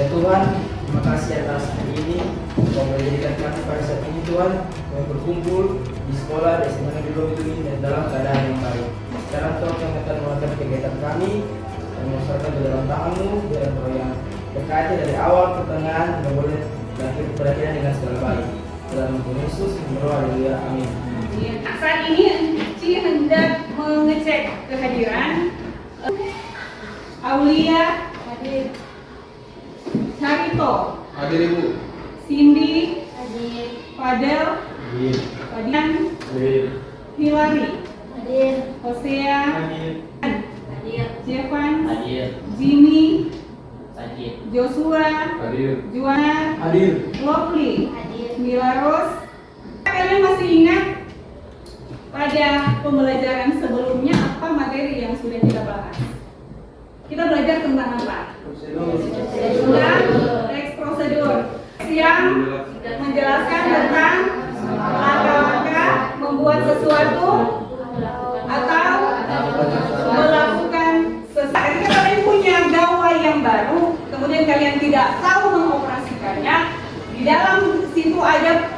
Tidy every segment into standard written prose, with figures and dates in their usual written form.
Ya Tuhan, terima kasih atas hari ini. Kau menjadikan kami pada saat ini Tuhan, kami berkumpul di sekolah, di SMA Negeri Lombok ini dan dalam keadaan yang baik. Sekarang Tuhan yang akan mengatur kegiatan kami dan menyerahkan ke dalam tangan-Mu, biar Engkau yang berkati dari awal ke tengah dan boleh berakhir dengan segala baik. Dalam nama Yesus, haleluya, amin. Nah, saat ini Ci hendak mengecek kehadiran Aulia hadir, Charito Hadir Ibu. Cindy Hadir. Fadel Hadir. Fadian Hadir. Hilary Hadir. Hosea Hadir. Hadir. Jevan Hadir. Jimmy Hadir. Joshua Hadir. Juana Hadir. Lovely Hadir. Mila Rose. Kalian masih ingat pada pembelajaran sebelumnya apa materi yang sudah kita bahas? Kita belajar tentang apa? Tentang teks prosedur yang menjelaskan tentang langkah-langkah membuat sesuatu atau melakukan sesuatu. Ketika kalian punya gawai yang baru, kemudian kalian tidak tahu mengoperasikannya, di dalam situ ada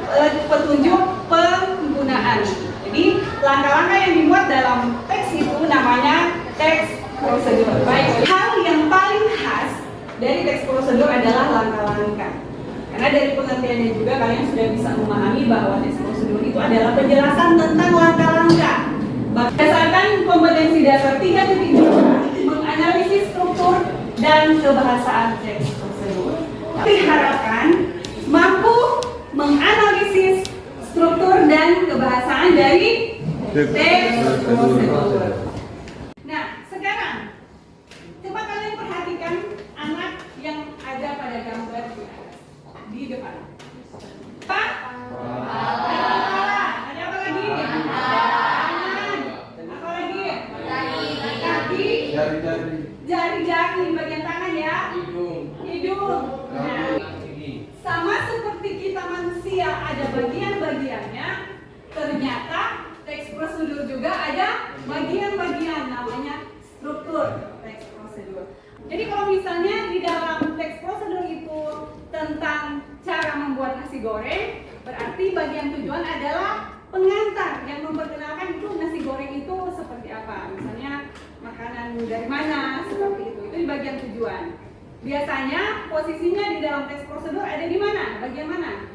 petunjuk penggunaan. Jadi langkah-langkah yang dimuat dalam teks itu namanya teks prosedur. Baik, hal yang paling khas dari teks prosedur adalah langkah-langkah. Karena dari pengertiannya juga kalian sudah bisa memahami bahwa teks prosedur itu adalah penjelasan tentang langkah-langkah. Berdasarkan kompetensi dasar 3.2 menganalisis struktur dan kebahasaan teks prosedur. Diharapkan mampu menganalisis struktur dan kebahasaan dari teks prosedur. Nah, sekarang coba kalian perhatikan anak yang ada pada gambar di depan. Pak? Ada apa lagi? Tangan. Apa lagi? Kaki. Jari-jari di bagian tangan ya. Hidung. Nah, sama seperti kita manusia ada bagian-bagiannya, ternyata teks prosedur juga ada bagian-bagian, namanya struktur teks prosedur. Jadi kalau misalnya di dalam teks prosedur itu tentang cara membuat nasi goreng, berarti bagian tujuan adalah pengantar yang memperkenalkan itu nasi goreng itu seperti apa. Misalnya makanan dari mana, seperti itu. Itu di bagian tujuan. Biasanya posisinya di dalam teks prosedur ada di mana? Bagian mana?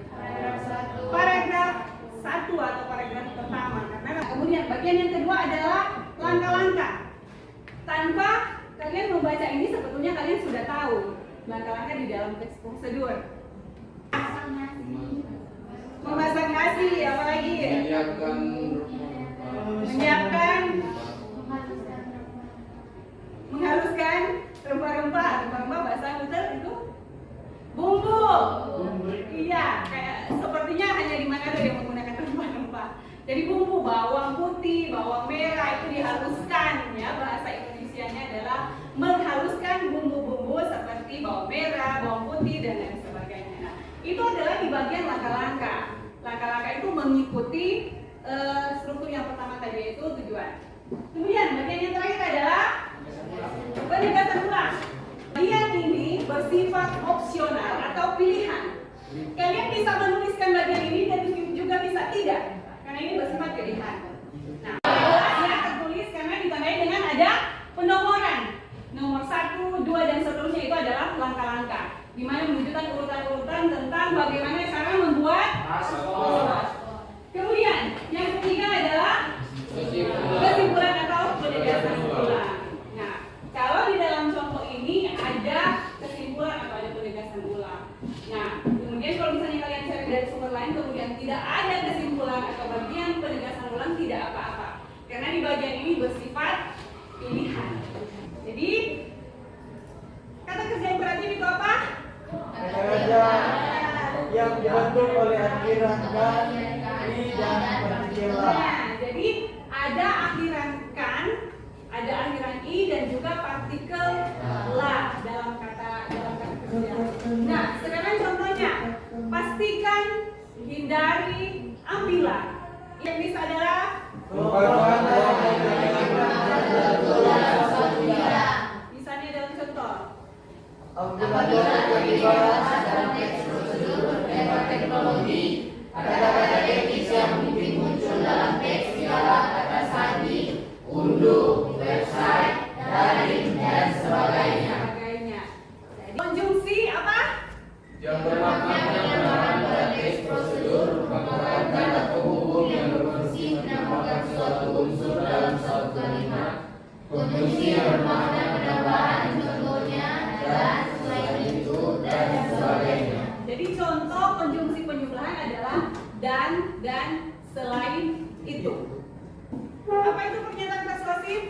Paragraf 1 atau paragraf pertama. Karena kemudian bagian yang kedua adalah langkah-langkah. Tanpa kalian membaca ini sebetulnya kalian sudah tahu langkah-langkah di dalam teks prosedur. Memasak nasi, apalagi? Menyiapkan, menghaluskan rempah-rempah. Rempah-rempah bahasa Luther itu bumbu. Iya, kayak sepertinya hanya di Manado yang menggunakan rempah-rempah. Jadi bumbu, bawang putih, bawang merah itu dihaluskan ya. Bahasa Indonesianya adalah menghaluskan bumbu-bumbu seperti bawang merah, bawang putih dan lain sebagainya. Nah, itu adalah di bagian langkah-langkah. Langkah-langkah itu mengikuti struktur yang pertama tadi, yaitu tujuan. Kemudian bagian yang terakhir adalah penegasan ulang. Bagian ini bersifat opsional atau pilihan. Kalian bisa menuliskan bagian ini dan juga bisa tidak, karena ini bersifat pilihan. Nah, jelasnya tertulis karena ditandai dengan ada penomoran. Nomor 1, 2, dan seterusnya itu adalah langkah-langkah, di mana menunjukkan urutan-urutan tentang bagaimana cara membuat sesuatu. Kemudian yang ketiga adalah kesimpulan atau penegasan ulang. Nah, kalau di dalam contoh ini ada kesimpulan atau ada penegasan ulang. Nah, kemudian kalau misalnya kalian cari dari sumber lain kemudian tidak ada kesimpulan atau bagian penegasan ulang, tidak apa-apa. Karena di bagian ini bersifat pilihan. Jadi, kata kerja imperatif itu apa? Kata kerja yang dibentuk oleh akhiran kan, i dan partikel la. Nah, jadi ada akhiran kan, ada akhiran i dan juga partikel la dalam kata kerja. Nah, sekarang contohnya, pastikan, hindari, ambillah. Yang bisa adalah misalnya dalam contoh, Apabila terlibat dalam teks prosedur lewat teknologi, kata-kata teknis yang mungkin muncul dalam teks ialah kata sandi, unduh, website, daring, dan sebagainya. Jadi konjungsi apa? Yang bermakna penambahan pada teks prosedur merupakan kata penghubung yang berfungsi menambahkan suatu unsur dalam suatu kalimat. Konjungsi yang bermakna penambahan contohnya dan selain itu dan sebagainya. Jadi contoh konjungsi penjumlahan adalah dan selain itu. Apa itu pernyataan persuasif?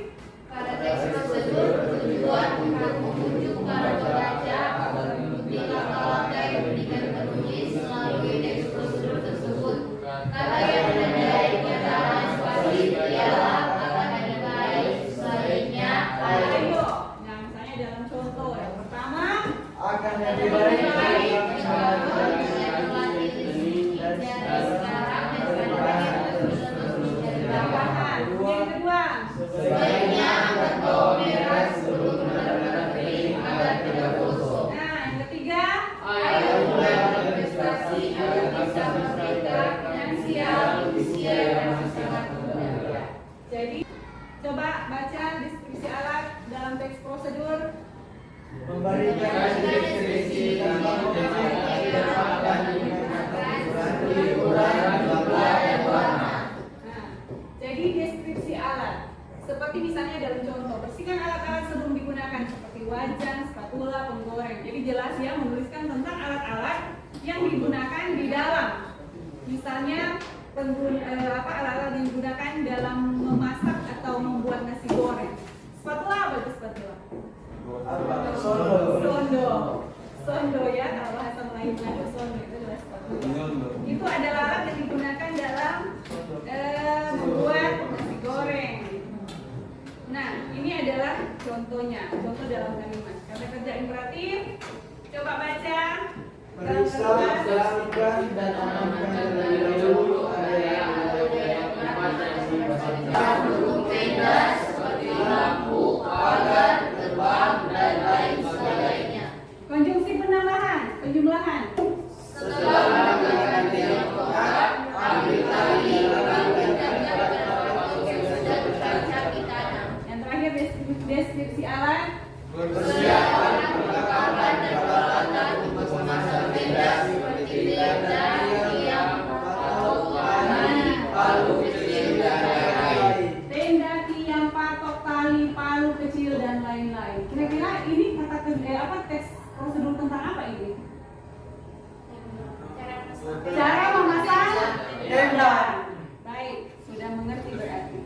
Pada teks prosedur bertujuan untuk membujuk para pembaca agar mengikuti langkah-langkah yang diberikan penulis melalui teks prosedur tersebut. Kata yang menandai pernyataan persuasif ialah akan ada baik, sebaliknya, Ayo. Nah, misalnya dalam contoh yang pertama, Akan ada baik, mencontoh, dengan melatih listening, dari sekarang dan selanjutnya terus dari tambahan. Yang kedua, sebaiknya angkat bawah merah sebelum menandakan kering agar tidak gosok. nah yang ketiga, Ayo mulai berinvestasi agar bisa merdeka, finansial, usia yang masih sangat muda. jadi coba baca deskripsi alat dalam teks prosedur. memberikan deskripsi tentang penggunaan dan ukuran, jumlah, dan warna. Nah, jadi deskripsi alat. Seperti misalnya dalam contoh, bersihkan alat-alat sebelum digunakan seperti wajan, spatula, penggoreng. Jadi jelas ya menuliskan tentang alat-alat yang digunakan di dalam. Misalnya alat-alat yang digunakan dalam memasak atau membuat nasi goreng. Spatula apa itu spatula? Sondo ya, kalau bahasa Melayunya ada sondo itu adalah spatula. Itu adalah alat yang digunakan dalam membuat nasi goreng. Nah, ini adalah contohnya, contoh dalam kalimat. Kata kerja imperatif, coba baca. Periksa, perhatikan, dan amankan terlebih dahulu area yang Pendukung tenda seperti lampu, pagar, gerbang, dan lain sebagainya. Konjungsi penambahan, penjumlahan. Setelah menggunakan tiongkokan, ambil tali, lakukan kata-kata yang sudah berkaca di tanam. Yang terakhir deskripsi alat. Persiapan, perlengkapan, dan peralatan untuk memasang tenda seperti tenda, tiang, palu kecil, dan lain-lain. Tenda, tiang, patok, tali, palu kecil dan lain-lain. Kira-kira ini kata teks prosedur tentang apa ini? Cara memasang tenda. Baik, sudah mengerti berarti.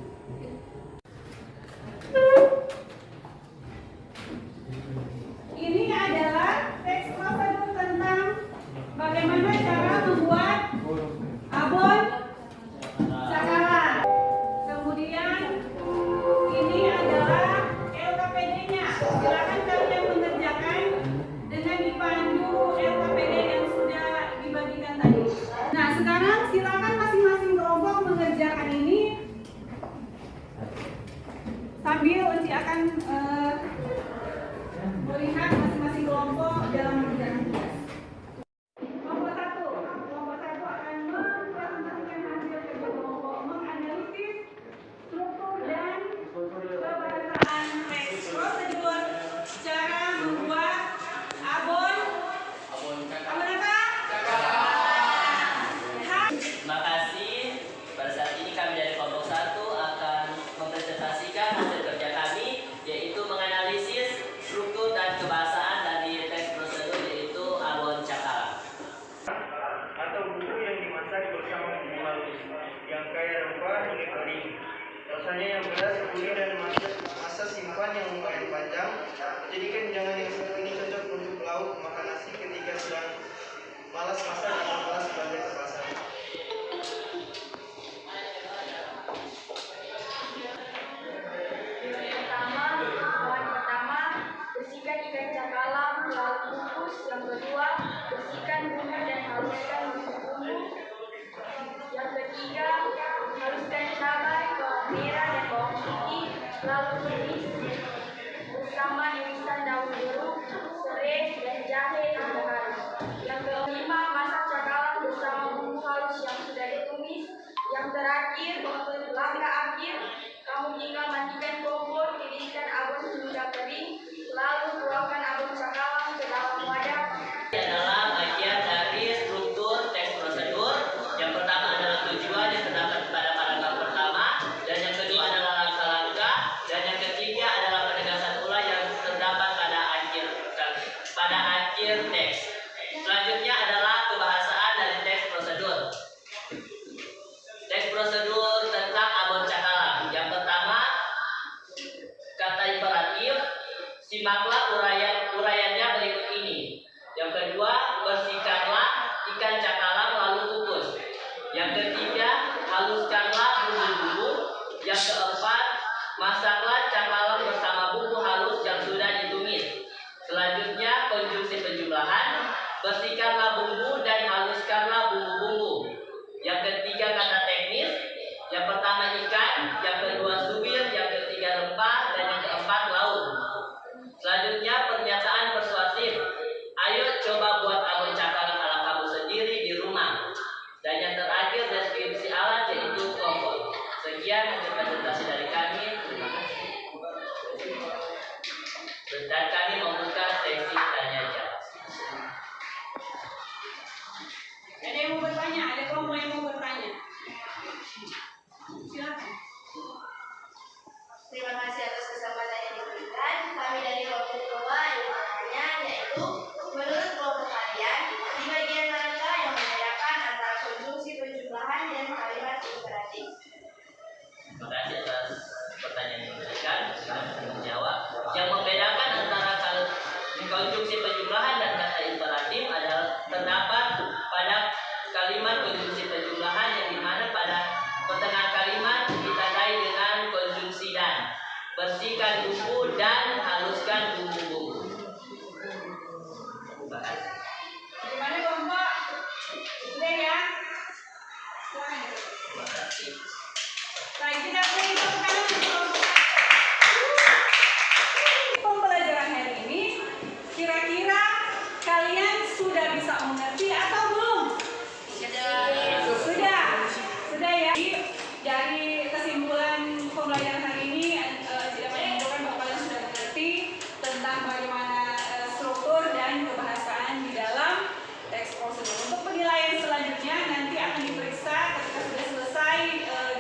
Ini adalah teks prosedur tentang bagaimana cara membuat abon cakalang. Kemudian ini adalah LKPD-nya. Silakan kalian mengerjakan dengan dipandu LKPD yang sudah dibagikan tadi. Nah, sekarang silakan masing-masing kelompok mengerjakan ini sambil Unci akan melihat masing-masing kelompok dalam mengerjakan tugas. Kelompok satu akan mempresentasikan hasil kerja kelompok menganalisis struktur dan kebahasaan teks prosedur cara membuat abon apa? Terima kasih. Pada saat ini kami dari kelompok 1 akan mempresentasikan hasil kerja kami, yaitu menganalisis struktur dan kebahasaan dari teks prosedur, yaitu abon cakalang. Atau bumbu yang dimasak bersama bumbu halus yang kaya rempah hingga kering. Rasanya yang pedas, gurih, dan masa simpan yang lumayan panjang. Jadikan hidangan yang satu ini cocok untuk lauk makan nasi ketika sedang malas masak atau malas belanja ke pasar. Pertama, bersihkan ikan cakalang, lalu kukus. Yang kedua, bersihkan bumbu dan haluskan bumbu. Yang ketiga, haluskan cabai, bawang merah, dan bawang putih, lalu tumis bersama irisan daun jeruk, serai, terakhir, langkah akhir, kamu tinggal matikan kompor, tiriskan abon hingga kering, lalu tuangkan abon cakalang ke dalam wadah. Adalah bagian dari struktur teks prosedur. Yang pertama adalah tujuan yang terdapat pada paragraf pertama, dan yang kedua adalah langkah-langkah, dan yang ketiga adalah penegasan ulang yang terdapat pada akhir teks. Selanjutnya adalah kebahasaan dari teks prosedur. Teks prosedur tentang abon cakalang. Yang pertama, kata imperatif, simaklah uraiannya berikut ini. Yang kedua, bersihkanlah ikan cakalang lalu kukus. Yang ketiga, haluskanlah bumbu-bumbu. Yang keempat, masaklah cakalang bersama bumbu halus yang sudah ditumis. Selanjutnya, konjungsi penjumlahan, bersihkanlah bumbu dan haluskanlah bumbu-bumbu. Yang ketiga, kata teknis. Yang pertama ikan, yang kedua subir, yang ketiga rempah, dan yang keempat lauk. Selanjutnya, pernyataan persuasif. Ayo coba buat abon cakalang ala kamu sendiri di rumah. Dan yang terakhir, deskripsi alat yaitu kompor. Sekian hasil presentasi dari kami. Terima kasih. Dan kami membuka sesi tanya jawab. Ada yang mau bertanya? Ada kelompok yang mau bertanya? Silakan. Terima kasih atas kesempatan yang diberikan. Kami dari kelompok kedua yang bertanya, yaitu menurut kelompok kalian, di bagian manakah yang membedakan antara konjungsi penjumlahan dan kalimat imperatif? Terima kasih atas pertanyaan yang diberikan. Kami akan menjawab. Yang membedakan antara konjungsi penjumlahan dan kata imperatif adalah terdapat pada kalimat konjungsi penjumlahan, yang dimana pada pertengahan kalimat ditandai dengan konjungsi dan. Bersihkan bumbu dan haluskan bumbu-bumbu. Terima kasih. Gimana kelompok? Sudah ya? Silakan. Terima kasih. Baik, kita beri tepuk tangan untuk kelompok. Pembelajaran hari ini, kira-kira kalian sudah bisa mengerti atau belum? Sudah ya. Dari kesimpulan pembelajaran hari ini tidak menunjukkan bahwa kalian sudah mengerti tentang bagaimana struktur dan kebahasaan di dalam teks prosedur. Untuk penilaian selanjutnya nanti akan diperiksa ketika sudah selesai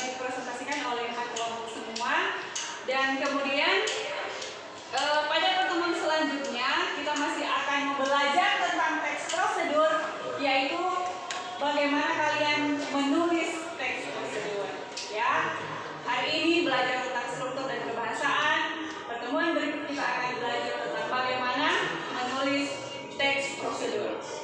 dipresentasikan oleh kelompok semua, dan kemudian pada pertemuan selanjutnya kita masih akan belajar tentang teks prosedur, yaitu bagaimana kalian menulis teks prosedur. Ya, hari ini belajar tentang struktur dan kebahasaan. Pertemuan berikut kita akan belajar tentang bagaimana menulis teks prosedur.